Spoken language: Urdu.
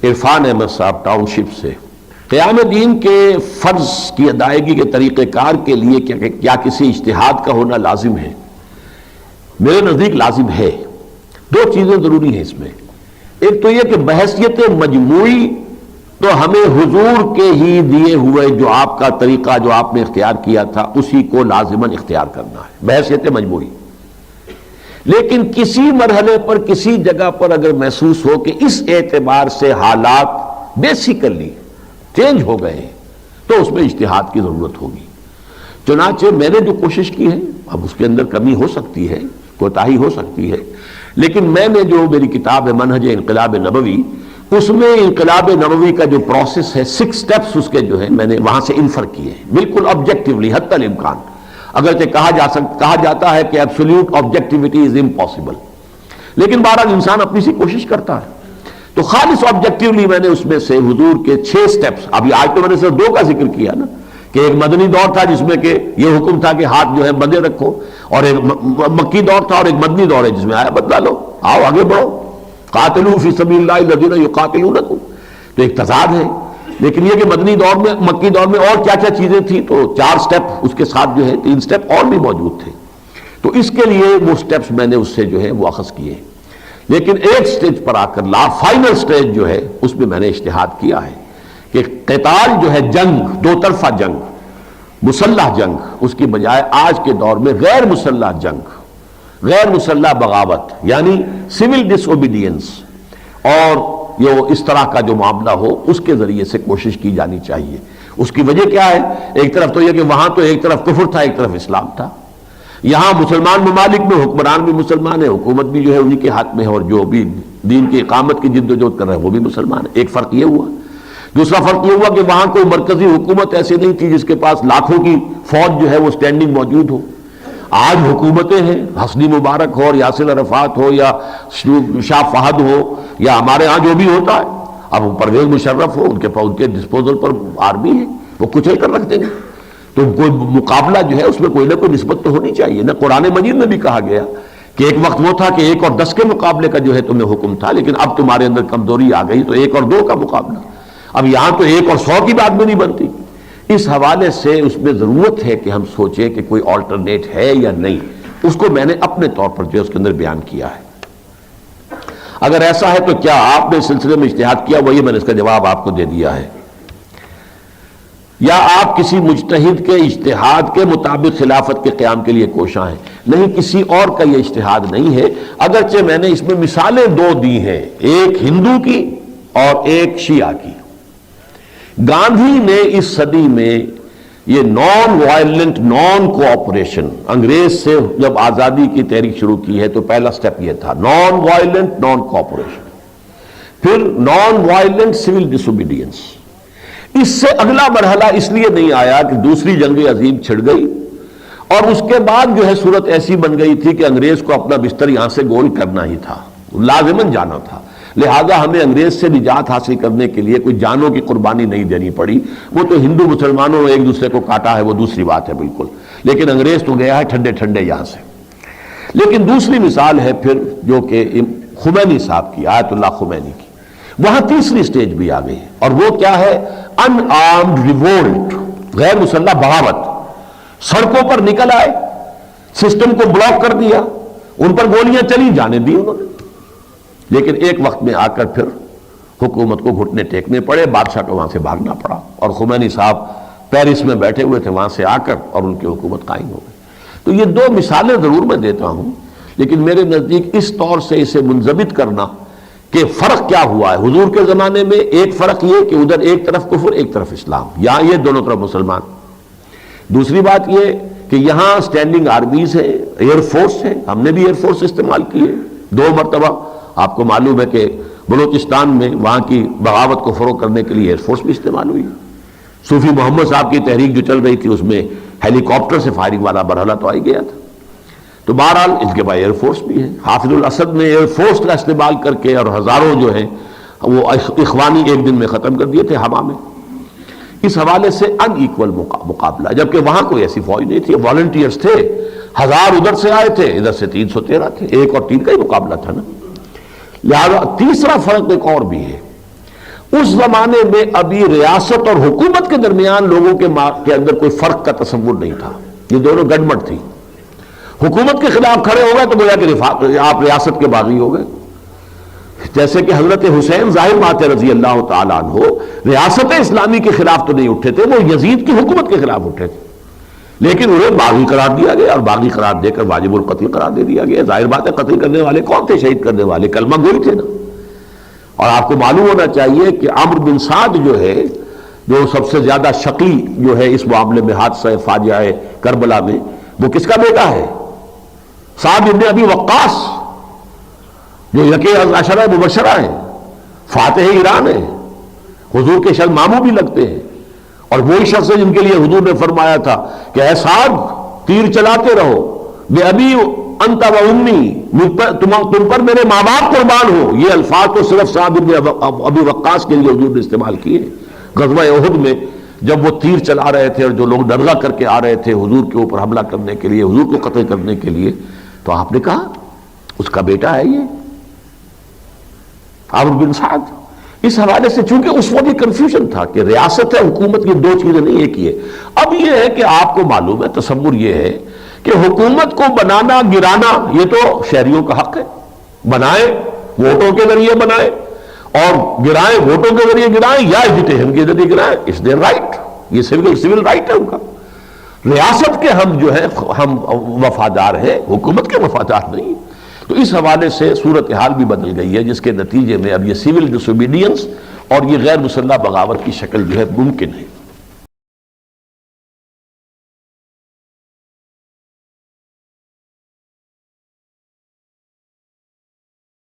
عرفان احمد صاحب ٹاؤن شپ سے، قیام دین کے فرض کی ادائیگی کے طریقہ کار کے لیے کیا کسی اجتہاد کا ہونا لازم ہے؟ میرے نزدیک لازم ہے۔ دو چیزیں ضروری ہیں اس میں۔ ایک تو یہ کہ بحیثیت مجموعی تو ہمیں حضور کے ہی دیے ہوئے جو آپ کا طریقہ جو آپ نے اختیار کیا تھا اسی کو لازماً اختیار کرنا ہے بحیثیت مجموعی۔ لیکن کسی مرحلے پر کسی جگہ پر اگر محسوس ہو کہ اس اعتبار سے حالات بیسیکلی چینج ہو گئے ہیں تو اس میں اجتہاد کی ضرورت ہوگی۔ چنانچہ میں نے جو کوشش کی ہے، اب اس کے اندر کمی ہو سکتی ہے، کوتاہی ہو سکتی ہے، لیکن میں نے جو میری کتاب ہے منہج انقلاب نبوی، اس میں انقلاب نبوی کا جو پروسیس ہے 6 سٹیپس اس کے جو ہے میں نے وہاں سے انفر کیے ہیں بالکل آبجیکٹیولی حتی الامکان۔ اگرچہ کہا جاتا ہے کہ ایبسولوٹ آبجیکٹیوٹی از امپاسبل، لیکن بہرحال انسان اپنی سی کوشش کرتا ہے۔ تو خالص آبجیکٹیولی میں نے اس میں سے حضور کے 6 سٹیپس، ابھی آج تو میں نے صرف 2 کا ذکر کیا نا، کہ ایک مدنی دور تھا جس میں کہ یہ حکم تھا کہ ہاتھ جو ہے بندے رکھو، اور ایک مکی دور تھا، اور ایک مدنی دور ہے جس میں آیا بدلا لو، آؤ آگے بڑھو، قاتلوا فی سبیل اللہ الذین یقاتلونکم۔ تو ایک تضاد ہے، لیکن یہ کہ مدنی دور میں مکی دور میں اور کیا کیا چیزیں تھیں، تو 4 سٹیپ اس کے ساتھ جو ہے 3 سٹیپ اور بھی موجود تھے۔ تو اس کے لیے وہ سٹیپس میں نے اس سے جو ہے وہ اخذ کیے، لیکن ایک سٹیج پر آ کر فائنل سٹیج جو ہے اس میں میں نے اجتہاد کیا ہے کہ قتال جو ہے، جنگ، 2 طرفہ جنگ، مسلح جنگ، اس کی بجائے آج کے دور میں غیر مسلح جنگ، غیر مسلح بغاوت یعنی سول ڈس اوبیڈینس، اور یہ اس طرح کا جو معاملہ ہو اس کے ذریعے سے کوشش کی جانی چاہیے۔ اس کی وجہ کیا ہے؟ ایک طرف تو یہ کہ وہاں تو ایک طرف کفر تھا، ایک طرف اسلام تھا۔ یہاں مسلمان ممالک میں حکمران بھی مسلمان ہے، حکومت بھی جو ہے انہی کے ہاتھ میں ہے، اور جو بھی دین کی اقامت کی جد و جہد کر رہے ہیں وہ بھی مسلمان ہے۔ ایک فرق یہ ہوا۔ دوسرا فرق یہ ہوا کہ وہاں کوئی مرکزی حکومت ایسی نہیں تھی جس کے پاس لاکھوں کی فوج جو ہے وہ سٹینڈنگ موجود ہو۔ آج حکومتیں ہیں، حسنی مبارک ہو اور یاسر عرفات ہو یا شاہ فہد ہو یا ہمارے ہاں جو بھی ہوتا ہے، اب پرویز مشرف ہو، ان کے ڈسپوزل پر آرمی ہے، وہ کچھ کر رکھ دیں گے۔ تو کوئی مقابلہ جو ہے اس میں کوئی نہ کوئی نسبت تو ہونی چاہیے نا۔ قرآن مجید میں بھی کہا گیا کہ ایک وقت وہ تھا کہ 1 اور 10 کے مقابلے کا جو ہے تمہیں حکم تھا، لیکن اب تمہارے اندر کمزوری آ گئی تو 1 اور 2 کا مقابلہ۔ اب یہاں تو 1 اور 100 کی بات بھی نہیں بنتی۔ اس حوالے سے اس میں ضرورت ہے کہ ہم سوچیں کہ کوئی آلٹرنیٹ ہے یا نہیں۔ اس کو میں نے اپنے طور پر جو ہے اس کے اندر بیان کیا ہے۔ اگر ایسا ہے تو کیا آپ نے اس سلسلے میں اجتہاد کیا؟ وہی میں نے اس کا جواب آپ کو دے دیا ہے۔ یا آپ کسی مجتہد کے اجتہاد کے مطابق خلافت کے قیام کے لیے کوشاں ہیں؟ نہیں، کسی اور کا یہ اجتہاد نہیں ہے، اگرچہ میں نے اس میں مثالیں 2 دی ہیں، ایک ہندو کی اور ایک شیعہ کی۔ گاندھی نے اس صدی میں یہ نان وائلنٹ نان کوآپریشن، انگریز سے جب آزادی کی تحریک شروع کی ہے تو پہلا سٹیپ یہ تھا نان وائلنٹ نان کوآپریشن، پھر نان وائلنٹ سول ڈس اوبیڈینس۔ اس سے اگلا مرحلہ اس لیے نہیں آیا کہ دوسری جنگ عظیم چھڑ گئی اور اس کے بعد جو ہے صورت ایسی بن گئی تھی کہ انگریز کو اپنا بستر یہاں سے گول کرنا ہی تھا، لازماً جانا تھا، لہذا ہمیں انگریز سے نجات حاصل کرنے کے لیے کوئی جانوں کی قربانی نہیں دینی پڑی۔ وہ تو ہندو مسلمانوں نے ایک دوسرے کو کاٹا ہے، وہ دوسری بات ہے بالکل، لیکن انگریز تو گیا ہے ٹھنڈے ٹھنڈے یہاں سے۔ لیکن دوسری مثال ہے پھر جو کہ خمینی صاحب کی، آیت اللہ خمینی کی، وہاں تیسری سٹیج بھی آ گئی، اور وہ کیا ہے؟ ان آرمڈ ریوولٹ، غیر مسلح بغاوت۔ سڑکوں پر نکل آئے، سسٹم کو بلاک کر دیا، ان پر گولیاں چلی، جانے دی انہوں نے، لیکن ایک وقت میں آ کر پھر حکومت کو گھٹنے ٹیکنے پڑے، بادشاہ کو وہاں سے بھاگنا پڑا، اور خمینی صاحب پیرس میں بیٹھے ہوئے تھے، وہاں سے آ کر اور ان کی حکومت قائم ہو گئی۔ تو یہ 2 مثالیں ضرور میں دیتا ہوں، لیکن میرے نزدیک اس طور سے اسے منضبط کرنا کہ فرق کیا ہوا ہے حضور کے زمانے میں، ایک فرق یہ کہ ادھر ایک طرف کفر ایک طرف اسلام، یہاں یہ دونوں طرف مسلمان۔ دوسری بات یہ کہ یہاں سٹینڈنگ آرمیز ہے، ایئر فورس ہے، ہم نے بھی ایئر فورس استعمال کی ہے 2 مرتبہ۔ آپ کو معلوم ہے کہ بلوچستان میں وہاں کی بغاوت کو فروغ کرنے کے لیے ایئر فورس بھی استعمال ہوئی۔ صوفی محمد صاحب کی تحریک جو چل رہی تھی اس میں ہیلی کاپٹر سے فائرنگ والا مرحلہ تو آ ہی گیا تھا۔ تو بہرحال اس کے بعد ایئر فورس بھی ہے۔ حافظ الاسد نے ایئر فورس کا استعمال کر کے اور ہزاروں جو ہیں وہ اخوانی ایک دن میں ختم کر دیے تھے حما میں۔ اس حوالے سے ان ایکول مقابلہ، جبکہ وہاں کوئی ایسی فوج نہیں تھی، والنٹیئرز تھے، 1000 ادھر سے آئے تھے، ادھر سے 313 تھے، 1 اور 3 کا ہی مقابلہ تھا نا۔ لہذا تیسرا فرق ایک اور بھی ہے، اس زمانے میں ابھی ریاست اور حکومت کے درمیان لوگوں کے اندر کوئی فرق کا تصور نہیں تھا، یہ دونوں گڈمٹ تھی۔ حکومت کے خلاف کھڑے ہو گئے تو گویا کہ آپ ریاست کے باغی ہو گئے، جیسے کہ حضرت حسین ظاہر بات ہے رضی اللہ تعالیٰ عنہ ریاست اسلامی کے خلاف تو نہیں اٹھے تھے، وہ یزید کی حکومت کے خلاف اٹھے تھے، لیکن انہیں باغی قرار دیا گیا اور باغی قرار دے کر واجب القتل قرار دے دیا گیا۔ ظاہر بات ہے قتل کرنے والے کون تھے؟ شہید کرنے والے کلمہ گوئی تھے نا۔ اور آپ کو معلوم ہونا چاہیے کہ عمرو بن سعد جو ہے، جو سب سے زیادہ شقی جو ہے اس معاملے میں حادثہ فاجعہ کربلا میں، وہ کس کا بیٹا ہے؟ سعد بن ابی وقاص، جو یکے عشرہ مبشرہ ہیں، فاتح ایران ہیں، حضور کے شاید ماموں بھی لگتے ہیں، اور وہی شخص جن کے لیے حضور نے فرمایا تھا کہ اے سعد تیر چلاتے رہو، بے ابی انت و امی، تم پر میرے ماں باپ قربان ہو۔ یہ الفاظ تو صرف سعد بن ابی وقاص کے لیے حضور نے استعمال کیے۔ غزوہ احد میں جب وہ تیر چلا رہے تھے اور جو لوگ ڈرگا کر کے آ رہے تھے حضور کے اوپر حملہ کرنے کے لیے، حضور کو قتل کرنے کے لیے، تو آپ نے کہا اس کا بیٹا ہے یہ عمرو بن سعد۔ اس حوالے سے چونکہ اس وقت یہ کنفیوژن تھا کہ ریاست ہے حکومت کی دو چیزیں نہیں ایک ہی ہے۔ اب یہ ہے کہ آپ کو معلوم ہے، تصور یہ ہے کہ حکومت کو بنانا گرانا یہ تو شہریوں کا حق ہے، بنائیں ووٹوں کے ذریعے بنائیں اور گرائیں ووٹوں کے ذریعے گرائیں یا اجتہاد کے ذریعے گرائیں، اس دے رائٹ، یہ سول رائٹ ہے ان کا۔ ریاست کے ہم جو ہے ہم وفادار ہیں، حکومت کے وفادار نہیں۔ تو اس حوالے سے صورتحال بھی بدل گئی ہے، جس کے نتیجے میں اب یہ سول ڈس اوبیڈینس اور یہ غیر مسلح بغاوت کی شکل جو ہے ممکن ہے۔